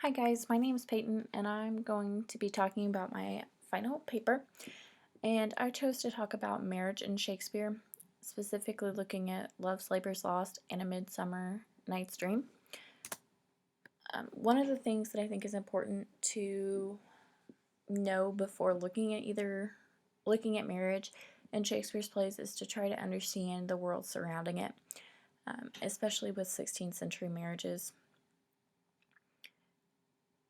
Hi guys, my name is Peyton and I'm going to be talking about my final paper, and I chose to talk about marriage in Shakespeare, specifically looking at Love, Labour's Lost and A Midsummer Night's Dream. One of the things that I think is important to know before looking at marriage in Shakespeare's plays is to try to understand the world surrounding it, especially with 16th century marriages.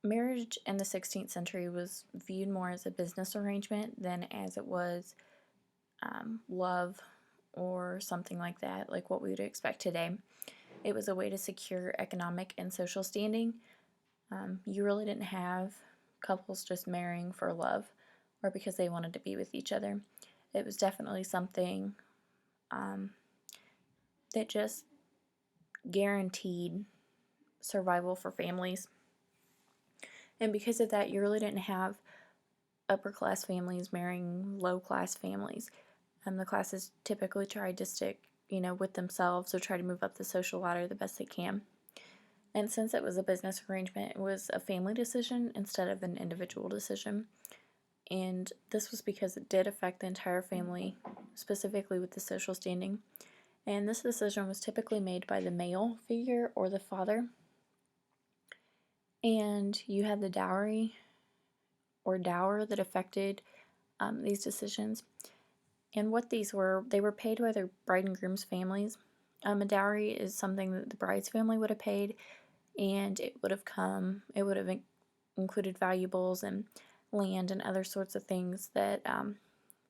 Marriage in the 16th century was viewed more as a business arrangement than as it was love or something like that, like what we would expect today. It was a way to secure economic and social standing. You really didn't have couples just marrying for love or because they wanted to be with each other. It was definitely something that just guaranteed survival for families. And because of that, you really didn't have upper class families marrying low class families. The classes typically tried to stick, with themselves or try to move up the social ladder the best they can. And since it was a business arrangement, it was a family decision instead of an individual decision. And this was because it did affect the entire family, specifically with the social standing. And this decision was typically made by the male figure or the father. And you had the dowry or dower that affected these decisions. And what these were, they were paid by the bride and groom's families. A dowry is something that the bride's family would have paid, and it would have included valuables and land and other sorts of things that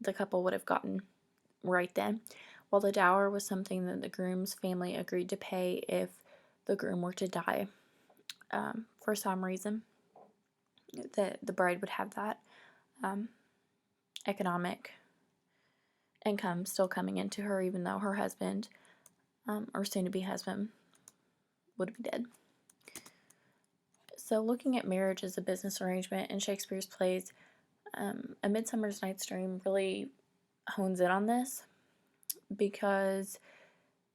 the couple would have gotten right then. While the dower was something that the groom's family agreed to pay if the groom were to die for some reason, that the bride would have that economic income still coming into her, even though her husband or soon-to-be husband would be dead. So looking at marriage as a business arrangement in Shakespeare's plays, A Midsummer Night's Dream really hones in on this, because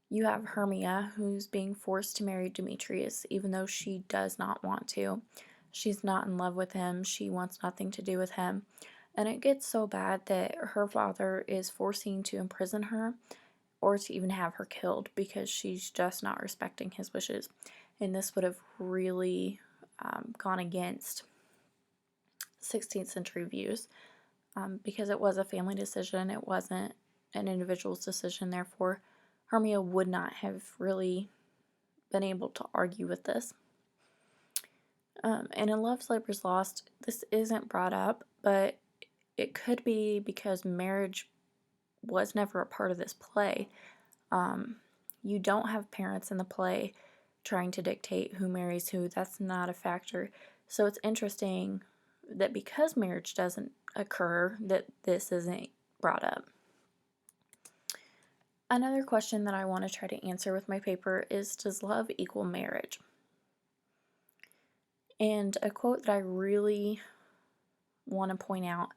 you have Hermia, who's being forced to marry Demetrius even though she does not want to. She's not in love with him. She wants nothing to do with him. And it gets so bad that her father is forcing to imprison her or to even have her killed because she's just not respecting his wishes. And this would have really gone against 16th century views because it was a family decision. It wasn't an individual's decision. Therefore, Hermia would not have really been able to argue with this. And in Love, Labour's Lost, this isn't brought up, but it could be because marriage was never a part of this play. You don't have parents in the play trying to dictate who marries who. That's not a factor. So it's interesting that because marriage doesn't occur, that this isn't brought up. Another question that I want to try to answer with my paper is, does love equal marriage? And a quote that I really want to point out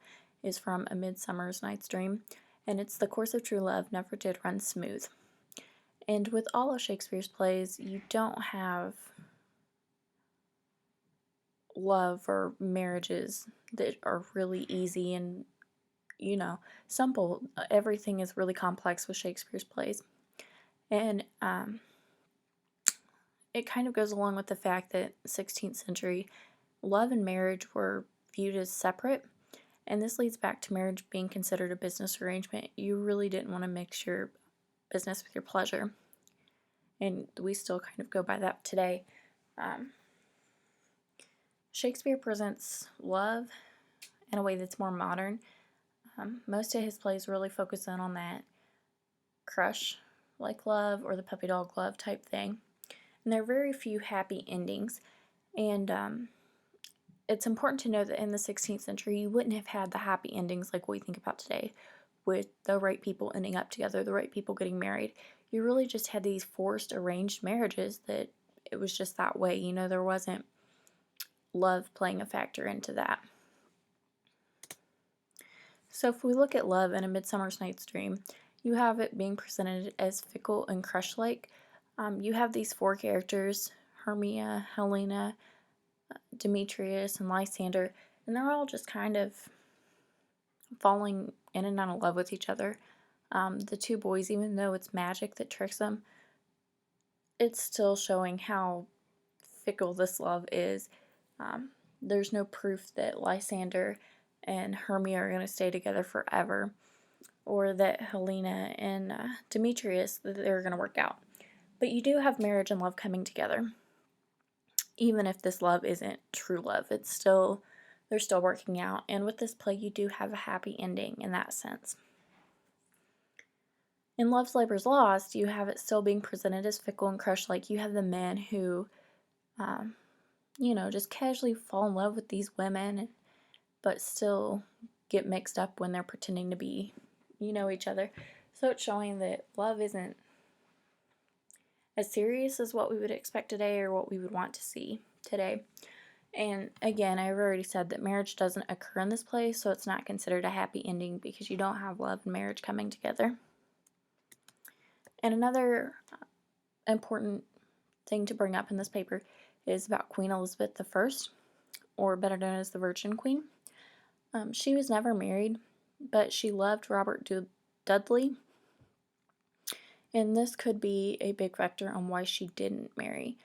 is from A Midsummer Night's Dream, and it's, "The course of true love never did run smooth." And with all of Shakespeare's plays, you don't have love or marriages that are really easy and, simple. Everything is really complex with Shakespeare's plays. And it kind of goes along with the fact that 16th century love and marriage were viewed as separate. And this leads back to marriage being considered a business arrangement. You really didn't want to mix your business with your pleasure. And we still kind of go by that today. Shakespeare presents love in a way that's more modern. Most of his plays really focus in on that crush like love or the puppy dog love type thing. And there are very few happy endings. And it's important to know that in the 16th century, you wouldn't have had the happy endings like we think about today, with the right people ending up together, the right people getting married. You really just had these forced arranged marriages that it was just that way. There wasn't love playing a factor into that. So if we look at love in A Midsummer Night's Dream, you have it being presented as fickle and crush-like. You have these four characters, Hermia, Helena, Demetrius and Lysander, and they're all just kind of falling in and out of love with each other. The two boys, even though it's magic that tricks them, it's still showing how fickle this love is. There's no proof that Lysander and Hermia are going to stay together forever, or that Helena and Demetrius, that they're going to work out. But you do have marriage and love coming together. Even if this love isn't true love, they're still working out. And with this play, you do have a happy ending in that sense. In Love's Labor's Lost, you have it still being presented as fickle and crushed-like. You have the men who, just casually fall in love with these women, but still get mixed up when they're pretending to be, each other. So it's showing that love isn't as serious as what we would expect today or what we would want to see today. And again, I've already said that marriage doesn't occur in this play, so it's not considered a happy ending because you don't have love and marriage coming together. And another important thing to bring up in this paper is about Queen Elizabeth I, or better known as the Virgin Queen. She was never married, but she loved Robert Dudley, and this could be a big factor on why she didn't marry.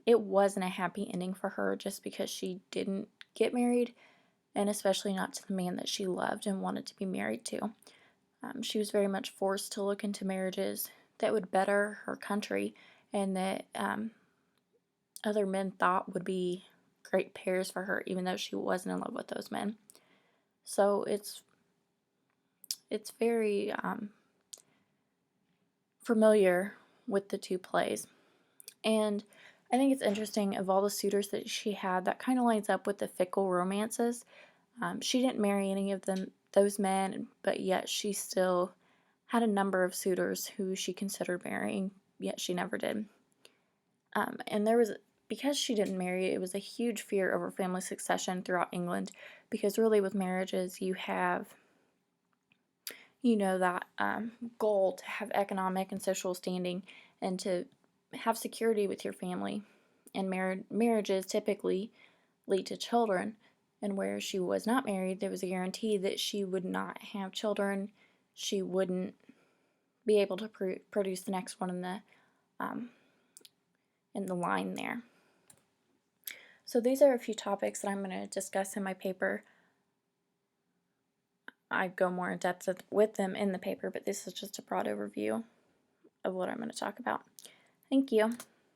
It wasn't a happy ending for her just because she didn't get married, and especially not to the man that she loved and wanted to be married to. She was very much forced to look into marriages that would better her country and that other men thought would be great pairs for her, even though she wasn't in love with those men. So it's very familiar with the two plays. And I think it's interesting, of all the suitors that she had, that kind of lines up with the fickle romances. She didn't marry any of those men, but yet she still had a number of suitors who she considered marrying, yet she never did. And because she didn't marry, it was a huge fear over family succession throughout England, because really with marriages you have, that goal to have economic and social standing and to have security with your family. And marriages typically lead to children, and where she was not married, there was a guarantee that she would not have children. She wouldn't be able to produce the next one in the line there. So these are a few topics that I'm going to discuss in my paper. I go more in depth with them in the paper, but this is just a broad overview of what I'm going to talk about. Thank you.